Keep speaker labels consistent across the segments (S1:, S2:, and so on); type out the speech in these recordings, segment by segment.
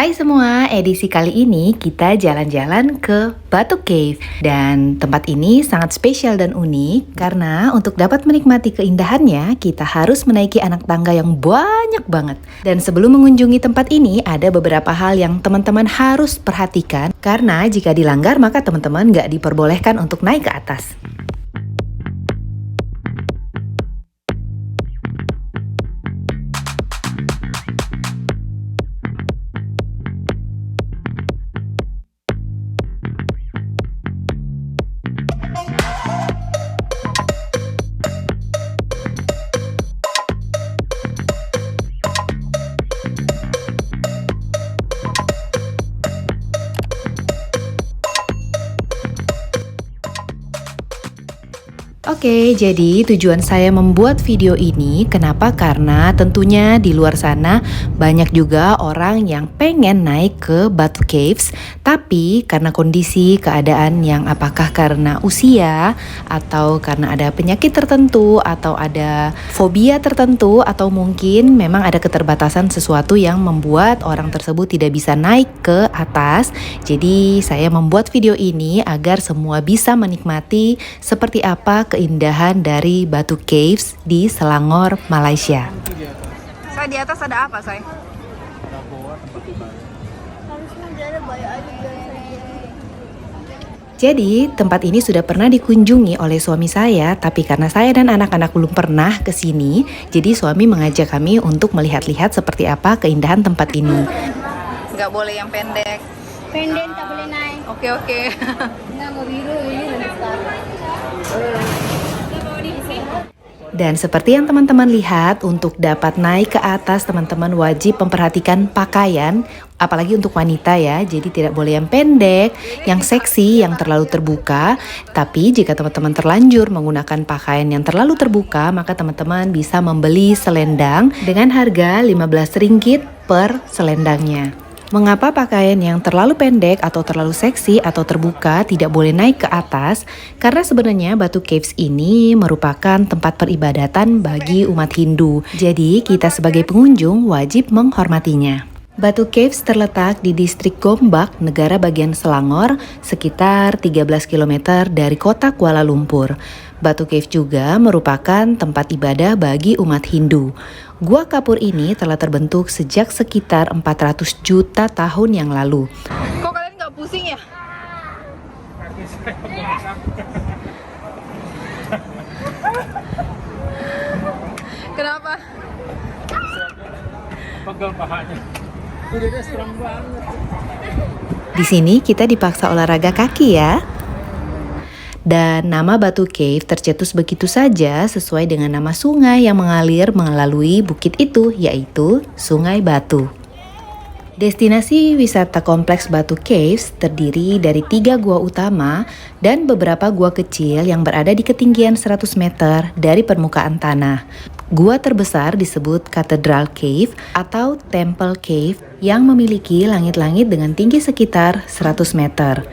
S1: Hai semua, edisi kali ini kita jalan-jalan ke Batu Cave. Dan tempat ini sangat spesial dan unik karena untuk dapat menikmati keindahannya kita harus menaiki anak tangga yang banyak banget. Dan sebelum mengunjungi tempat ini ada beberapa hal yang teman-teman harus perhatikan karena jika dilanggar maka teman-teman nggak diperbolehkan untuk naik ke atas. Oke, jadi tujuan saya membuat video ini kenapa? Karena tentunya di luar sana banyak juga orang yang pengen naik ke Batu Caves, tapi karena kondisi keadaan yang apakah karena usia atau karena ada penyakit tertentu atau ada fobia tertentu atau mungkin memang ada keterbatasan sesuatu yang membuat orang tersebut tidak bisa naik ke atas. Jadi saya membuat video ini agar semua bisa menikmati seperti apa keindahan dari Batu Caves di Selangor, Malaysia.
S2: Saya di atas ada apa, saya?
S1: Jadi tempat ini sudah pernah dikunjungi oleh suami saya, tapi karena saya dan anak-anak belum pernah ke sini, jadi suami mengajak kami untuk melihat-lihat seperti apa keindahan tempat ini.
S2: Nggak boleh yang pendek.
S3: Pendek tak boleh naik.
S2: Oke.
S3: Nggak mau biru ini nanti sekarang.
S1: Dan seperti yang teman-teman lihat, untuk dapat naik ke atas teman-teman wajib memperhatikan pakaian, apalagi untuk wanita ya. Jadi tidak boleh yang pendek, yang seksi, yang terlalu terbuka. Tapi jika teman-teman terlanjur menggunakan pakaian yang terlalu terbuka, maka teman-teman bisa membeli selendang dengan harga 15 ringgit per selendangnya. Mengapa pakaian yang terlalu pendek atau terlalu seksi atau terbuka tidak boleh naik ke atas? Karena sebenarnya Batu Caves ini merupakan tempat peribadatan bagi umat Hindu. Jadi kita sebagai pengunjung wajib menghormatinya. Batu Caves terletak di distrik Gombak, negara bagian Selangor, sekitar 13 km dari kota Kuala Lumpur. Batu Cave juga merupakan tempat ibadah bagi umat Hindu. Gua kapur ini telah terbentuk sejak sekitar 400 juta tahun yang lalu.
S2: Kok kalian nggak pusing ya? Kenapa?
S4: Pegang pahanya. Udah strong banget.
S1: Di sini kita dipaksa olahraga kaki ya. Dan nama Batu Cave tercetus begitu saja sesuai dengan nama sungai yang mengalir melalui bukit itu, yaitu Sungai Batu. Destinasi wisata kompleks Batu Caves terdiri dari 3 gua utama dan beberapa gua kecil yang berada di ketinggian 100 meter dari permukaan tanah. Gua terbesar disebut Cathedral Cave atau Temple Cave yang memiliki langit-langit dengan tinggi sekitar 100 meter.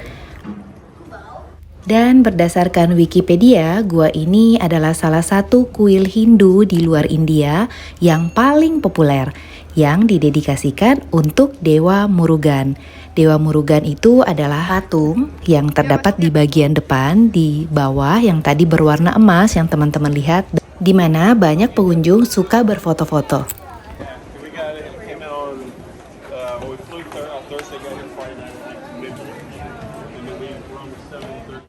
S1: Dan berdasarkan Wikipedia, gua ini adalah salah satu kuil Hindu di luar India yang paling populer, yang didedikasikan untuk Dewa Murugan. Dewa Murugan itu adalah patung yang terdapat di bagian depan, di bawah yang tadi berwarna emas yang teman-teman lihat, di mana banyak pengunjung suka berfoto-foto.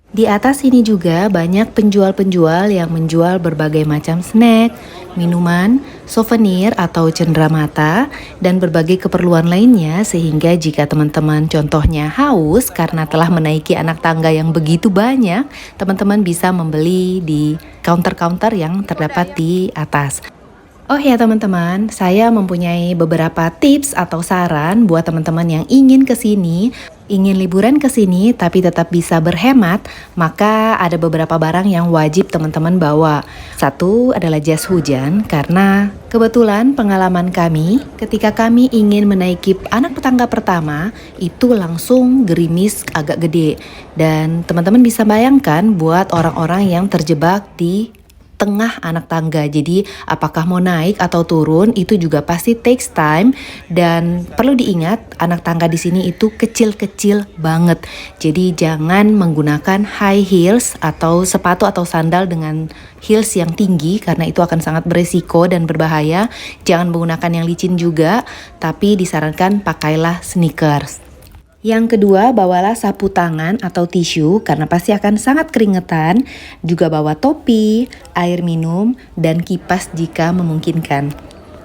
S1: Di atas sini juga banyak penjual-penjual yang menjual berbagai macam snack, minuman, souvenir atau cenderamata, dan berbagai keperluan lainnya sehingga jika teman-teman contohnya haus karena telah menaiki anak tangga yang begitu banyak, teman-teman bisa membeli di counter-counter yang terdapat di atas. Oh ya teman-teman, saya mempunyai beberapa tips atau saran buat teman-teman yang ingin kesini, ingin liburan kesini tapi tetap bisa berhemat, maka ada beberapa barang yang wajib teman-teman bawa. Satu adalah jas hujan, karena kebetulan pengalaman kami ketika kami ingin menaiki anak tangga pertama, itu langsung gerimis agak gede. Dan teman-teman bisa bayangkan buat orang-orang yang terjebak di tengah anak tangga. Jadi apakah mau naik atau turun itu juga pasti takes time, dan perlu diingat anak tangga di sini itu kecil-kecil banget. Jadi jangan menggunakan high heels atau sepatu atau sandal dengan heels yang tinggi karena itu akan sangat beresiko dan berbahaya. Jangan menggunakan yang licin juga, tapi disarankan pakailah sneakers. Yang kedua, bawalah sapu tangan atau tisu karena pasti akan sangat keringetan. Juga bawa topi, air minum, dan kipas jika memungkinkan.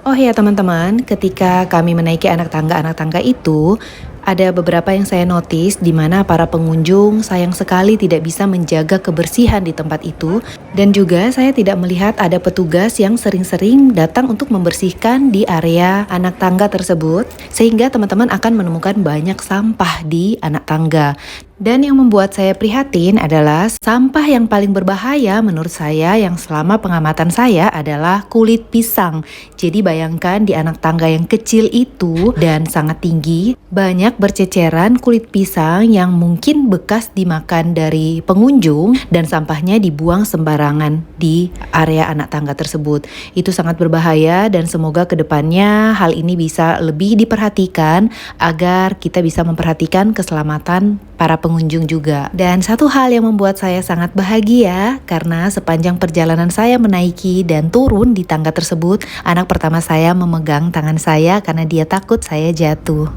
S1: Oh ya teman-teman, ketika kami menaiki anak tangga itu, ada beberapa yang saya notice di mana para pengunjung sayang sekali tidak bisa menjaga kebersihan di tempat itu, dan juga saya tidak melihat ada petugas yang sering-sering datang untuk membersihkan di area anak tangga tersebut, sehingga teman-teman akan menemukan banyak sampah di anak tangga. Dan yang membuat saya prihatin adalah sampah yang paling berbahaya menurut saya yang selama pengamatan saya adalah kulit pisang. Jadi bayangkan di anak tangga yang kecil itu dan sangat tinggi, banyak berceceran kulit pisang yang mungkin bekas dimakan dari pengunjung dan sampahnya dibuang sembarangan di area anak tangga tersebut. Itu sangat berbahaya dan semoga kedepannya hal ini bisa lebih diperhatikan agar kita bisa memperhatikan keselamatan para pengunjung juga. Dan satu hal yang membuat saya sangat bahagia karena sepanjang perjalanan saya menaiki dan turun di tangga tersebut, anak pertama saya memegang tangan saya karena dia takut saya jatuh.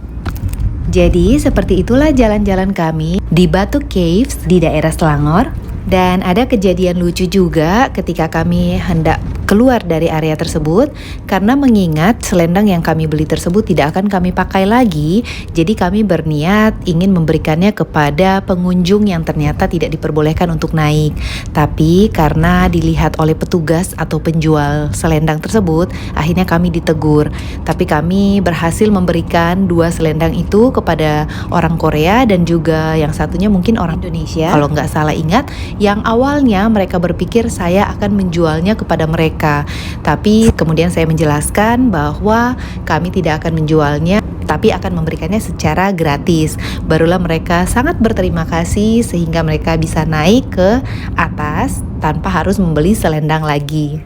S1: Jadi seperti itulah jalan-jalan kami di Batu Caves di daerah Selangor. Dan ada kejadian lucu juga ketika kami hendak keluar dari area tersebut karena mengingat selendang yang kami beli tersebut tidak akan kami pakai lagi. Jadi kami berniat ingin memberikannya kepada pengunjung yang ternyata tidak diperbolehkan untuk naik. Tapi karena dilihat oleh petugas atau penjual selendang tersebut, akhirnya kami ditegur. Tapi kami berhasil memberikan 2 selendang itu kepada orang Korea dan juga yang satunya mungkin orang Indonesia. Kalau nggak salah ingat, yang awalnya mereka berpikir saya akan menjualnya kepada mereka, tapi kemudian saya menjelaskan bahwa kami tidak akan menjualnya, tapi akan memberikannya secara gratis. Barulah mereka sangat berterima kasih sehingga mereka bisa naik ke atas tanpa harus membeli selendang lagi.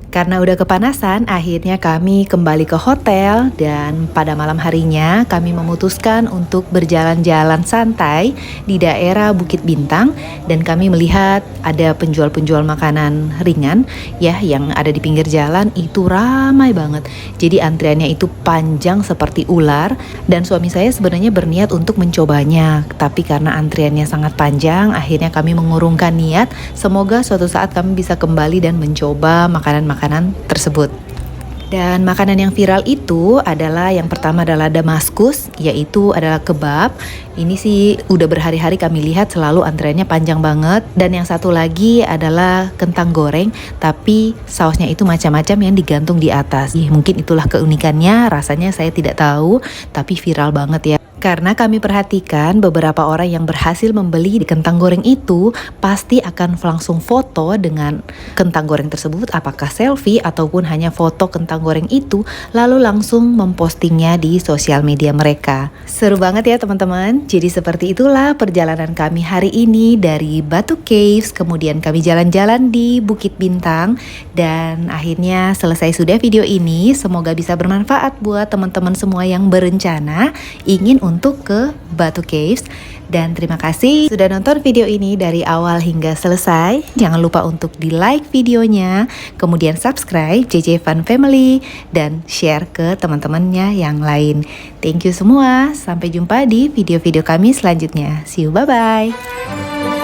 S1: Karena udah kepanasan, akhirnya kami kembali ke hotel dan pada malam harinya kami memutuskan untuk berjalan-jalan santai di daerah Bukit Bintang dan kami melihat ada penjual-penjual makanan ringan ya yang ada di pinggir jalan itu ramai banget. Jadi antriannya itu panjang seperti ular dan suami saya sebenarnya berniat untuk mencobanya, tapi karena antriannya sangat panjang, akhirnya kami mengurungkan niat. Semoga suatu saat kami bisa kembali dan mencoba makanan tersebut. Dan makanan yang viral itu adalah yang pertama adalah Damaskus, yaitu adalah kebab. Ini sih udah berhari-hari kami lihat selalu antreannya panjang banget. Dan yang satu lagi adalah kentang goreng, tapi sausnya itu macam-macam yang digantung di atas. Mungkin itulah keunikannya, rasanya saya tidak tahu, tapi viral banget ya. Karena kami perhatikan beberapa orang yang berhasil membeli di kentang goreng itu pasti akan langsung foto dengan kentang goreng tersebut, apakah selfie ataupun hanya foto kentang goreng itu, lalu langsung mempostingnya di sosial media mereka. Seru banget ya teman-teman. Jadi seperti itulah perjalanan kami hari ini dari Batu Caves, kemudian kami jalan-jalan di Bukit Bintang, dan akhirnya selesai sudah video ini. Semoga bisa bermanfaat buat teman-teman semua yang berencana ingin untuk ke Batu Caves. Dan terima kasih sudah nonton video ini dari awal hingga selesai. Jangan lupa untuk di like videonya, kemudian subscribe JJ Fun Family, dan share ke teman-temannya yang lain. Thank you semua, sampai jumpa di video-video kami selanjutnya. See you, bye-bye.